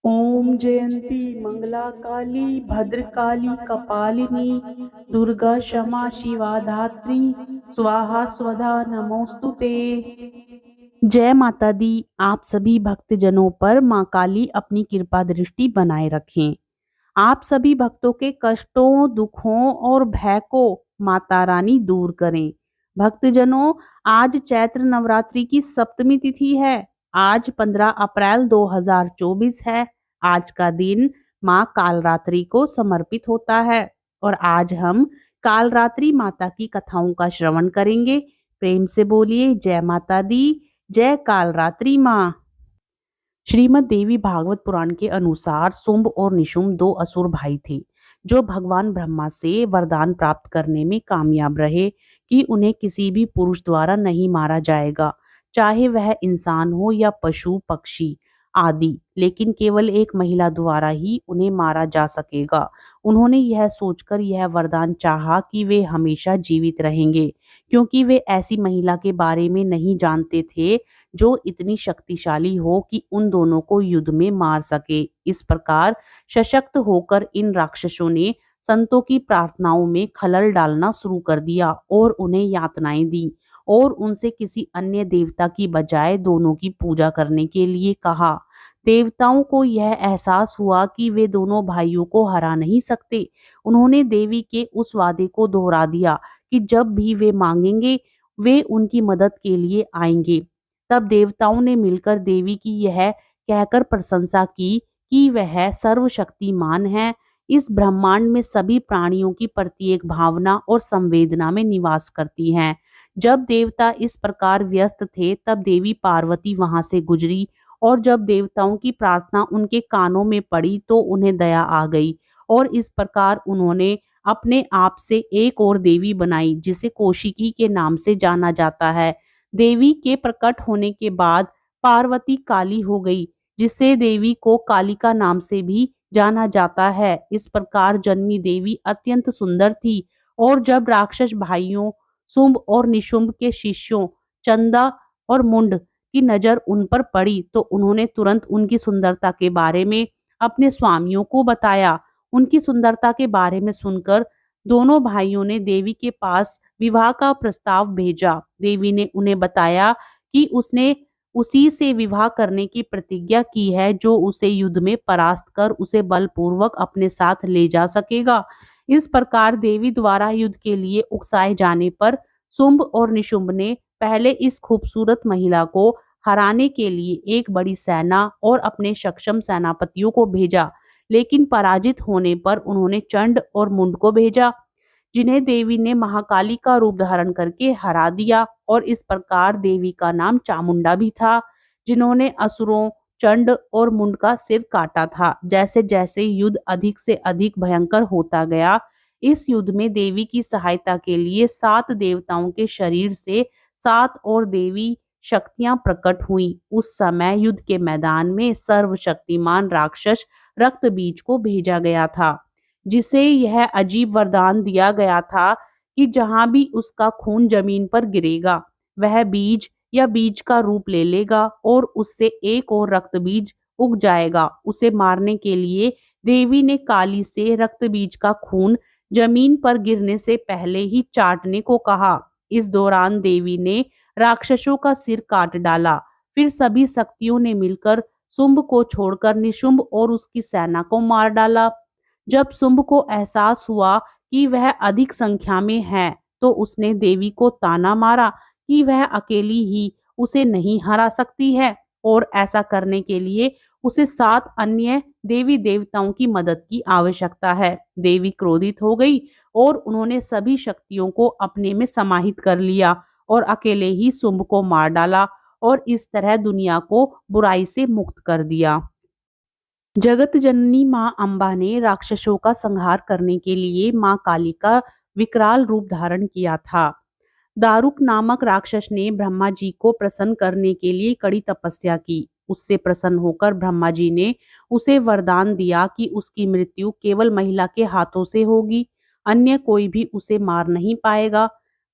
ओम जयंती मंगला काली भद्रकाली कपालिनी दुर्गा क्षमा शिवा धात्री स्वाहा स्वधा नमोस्तुते। जय माता दी। आप सभी भक्तजनों पर माँ काली अपनी कृपा दृष्टि बनाए रखें। आप सभी भक्तों के कष्टों, दुखों और भय को माता रानी दूर करें। भक्तजनों, आज चैत्र नवरात्रि की सप्तमी तिथि है। आज 15 अप्रैल 2024 है। आज का दिन माँ कालरात्रि को समर्पित होता है और आज हम कालरात्रि माता की कथाओं का श्रवण करेंगे। प्रेम से बोलिए जय माता दी, जय कालरात्रि माँ। श्रीमद् देवी भागवत पुराण के अनुसार शुंभ और निशुंभ दो असुर भाई थे जो भगवान ब्रह्मा से वरदान प्राप्त करने में कामयाब रहे कि उन्हें किसी भी पुरुष द्वारा नहीं मारा जाएगा, चाहे वह इंसान हो या पशु पक्षी आदि, लेकिन केवल एक महिला द्वारा ही उन्हें मारा जा सकेगा। उन्होंने यह सोचकर यह वरदान चाहा कि वे हमेशा जीवित रहेंगे, क्योंकि वे ऐसी महिला के बारे में नहीं जानते थे जो इतनी शक्तिशाली हो कि उन दोनों को युद्ध में मार सके। इस प्रकार सशक्त होकर इन राक्षसों ने संतों की प्रार्थनाओं में खलल डालना शुरू कर दिया और उन्हें यातनाएं दी और उनसे किसी अन्य देवता की बजाय दोनों की पूजा करने के लिए कहा। देवताओं को यह एहसास हुआ कि वे दोनों भाइयों को हरा नहीं सकते। उन्होंने देवी के उस वादे को दोहरा दिया कि जब भी वे मांगेंगे वे उनकी मदद के लिए आएंगे। तब देवताओं ने मिलकर देवी की यह कहकर प्रशंसा की कि वह सर्वशक्तिमान है। इस ब्रह्मांड में सभी प्राणियों की प्रत्येक भावना और संवेदना में निवास करती हैं। जब देवता इस प्रकार व्यस्त थे तब देवी पार्वती वहां से गुजरी और जब देवताओं की प्रार्थना उनके कानों में पड़ी तो उन्हें दया आ गई और इस प्रकार उन्होंने अपने आप से एक और देवी बनाई जिसे कौशिकी के नाम से जाना जाता है। देवी के प्रकट होने के बाद पार्वती काली हो गई, जिसे देवी को कालिका नाम से भी जाना जाता है। इस प्रकार जन्मी देवी अत्यंत सुंदर थी और जब राक्षस भाइयों शुंभ और निशुंभ के शिष्यों चंदा और मुंड की नजर उन पर पड़ी तो उन्होंने तुरंत उनकी सुंदरता के बारे में अपने स्वामियों को बताया। उनकी सुंदरता के बारे में सुनकर दोनों भाइयों ने देवी के पास विवाह का प्रस्ताव भेजा। देवी ने उन्हें बताया कि उसने उसी से विवाह करने की प्रतिज्ञा की है जो उसे युद्ध में परास्त कर उसे बलपूर्वक अपने साथ ले जा सकेगा। इस प्रकार देवी द्वारा युद्ध के लिए उकसाए जाने पर शुंभ और निशुंभ ने पहले इस खूबसूरत महिला को हराने के लिए एक बड़ी सेना और अपने सक्षम सेनापतियों को भेजा, लेकिन पराजित होने पर उन्होंने चंड और मुंड को भेजा, जिन्हें देवी ने महाकाली का रूप धारण करके हरा दिया और इस प्रकार देवी का नाम चामुंडा भी था, जिन्होंने असुरों चंड और मुंड का सिर काटा था। जैसे जैसे युद्ध अधिक से अधिक भयंकर होता गया, इस युद्ध में देवी की सहायता के लिए 7 देवताओं के शरीर से 7 और देवी शक्तियां प्रकट हुई। उस समय युद्ध के मैदान में सर्वशक्तिमान राक्षस रक्त बीज को भेजा गया था, जिसे यह अजीब वरदान दिया गया था कि जहां भी उसका खून जमीन पर गिरेगा वह बीज या बीज का रूप ले लेगा और उससे एक और रक्त बीज उग जाएगा। उसे मारने के लिए देवी ने काली से रक्त बीज का खून जमीन पर गिरने से पहले ही चाटने को कहा। इस दौरान देवी ने राक्षसों का सिर काट डाला। फिर सभी शक्तियों ने मिलकर शुंभ को छोड़कर निशुंभ और उसकी सेना को मार डाला। जब शुंभ को एहसास हुआ कि वह अधिक संख्या में है तो उसने देवी को ताना मारा कि वह अकेली ही उसे नहीं हरा सकती है और ऐसा करने के लिए उसे 7 अन्य देवी देवताओं की मदद की आवश्यकता है। देवी क्रोधित हो गई और उन्होंने सभी शक्तियों को अपने में समाहित कर लिया और अकेले ही शुंभ को मार डाला और इस तरह दुनिया को बुराई से मुक्त कर दिया। जगत जननी मां अंबा ने राक्षसों का संहार करने के लिए मां काली का विकराल रूप धारण किया था। दारुक नामक राक्षस ने ब्रह्मा जी को प्रसन्न करने के लिए कड़ी तपस्या की। उससे प्रसन्न होकर ब्रह्मा जी ने उसे वरदान दिया कि उसकी मृत्यु केवल महिला के हाथों से होगी, अन्य कोई भी उसे मार नहीं पाएगा।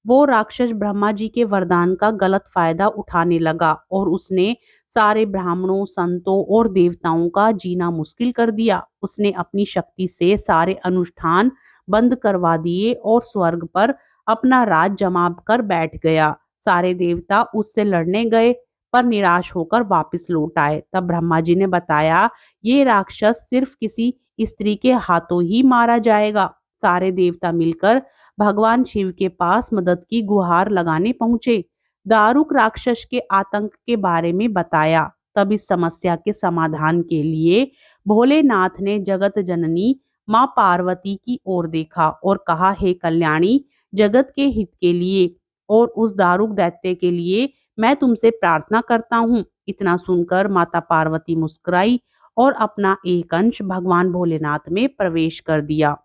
वो राक्षस ब्रह्मा जी के वरदान का गलत फायदा उठाने लगा और उसने सारे ब्राह्मणों, संतों और देवताओं का जीना मुश्किल कर दिया। उसने अपनी शक्ति से सारे अनुष्ठान बंद करवा दिए और स्वर्ग पर अपना राज जमा कर बैठ गया। सारे देवता उससे लड़ने गए पर निराश होकर वापस लौट आए। तब ब्रह्मा जी ने बताया, ये राक्षस सिर्फ किसी स्त्री के हाथों ही मारा जाएगा। सारे देवता मिलकर भगवान शिव के पास मदद की गुहार लगाने पहुंचे। दारुक राक्षस के आतंक के बारे में बताया। तब इस समस्या के समाधान के लिए भोलेनाथ ने जगत जननी मां पार्वती की ओर देखा और कहा, हे कल्याणी, जगत के हित के लिए और उस दारुक दैत्य के लिए मैं तुमसे प्रार्थना करता हूँ। इतना सुनकर माता पार्वती मुस्कुराई और अपना एक अंश भगवान भोलेनाथ में प्रवेश कर दिया।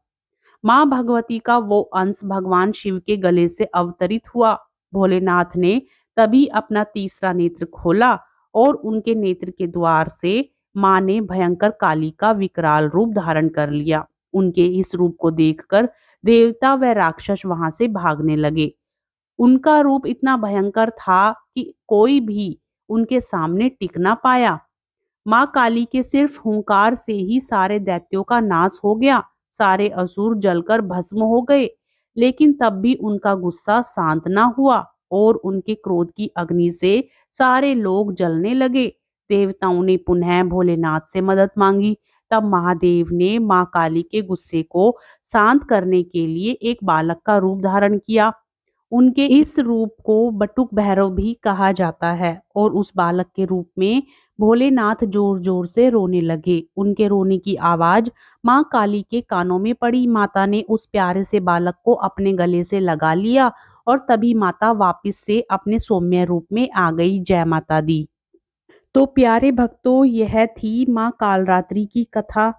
मां भगवती का वो अंश भगवान शिव के गले से अवतरित हुआ। भोलेनाथ ने तभी अपना तीसरा नेत्र खोला और उनके नेत्र के द्वार से मां ने भयंकर काली का विकराल रूप धारण कर लिया। उनके इस रूप को देखकर देवता व राक्षस वहां से भागने लगे। उनका रूप इतना भयंकर था कि कोई भी उनके सामने टिक ना पाया। मां काली के सिर्फ हुंकार से ही सारे दैत्यों का नाश हो गया। सारे असुर जलकर भस्म हो गए। लेकिन तब भी उनका गुस्सा शांत ना हुआ और उनके क्रोध की अग्नि से सारे लोग जलने लगे। देवताओं ने पुनः भोलेनाथ से मदद मांगी। तब महादेव ने मां काली के गुस्से को शांत करने के लिए एक बालक का रूप धारण किया। उनके इस रूप को बटुक भैरव भी कहा जाता है और उस बालक के रूप में भोलेनाथ जोर जोर से रोने लगे। उनके रोने की आवाज मां काली के कानों में पड़ी। माता ने उस प्यारे से बालक को अपने गले से लगा लिया और तभी माता वापस से अपने सौम्य रूप में आ गई। जय माता दी। तो प्यारे भक्तों, यह थी माँ कालरात्रि की कथा।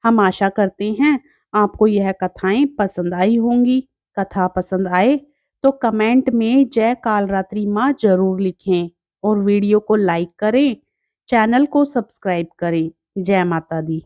हम आशा करते हैं आपको यह कथाएं पसंद आई होंगी। कथा पसंद आए तो कमेंट में जय कालरात्रि माँ जरूर लिखें और वीडियो को लाइक करें, चैनल को सब्सक्राइब करें। जय माता दी।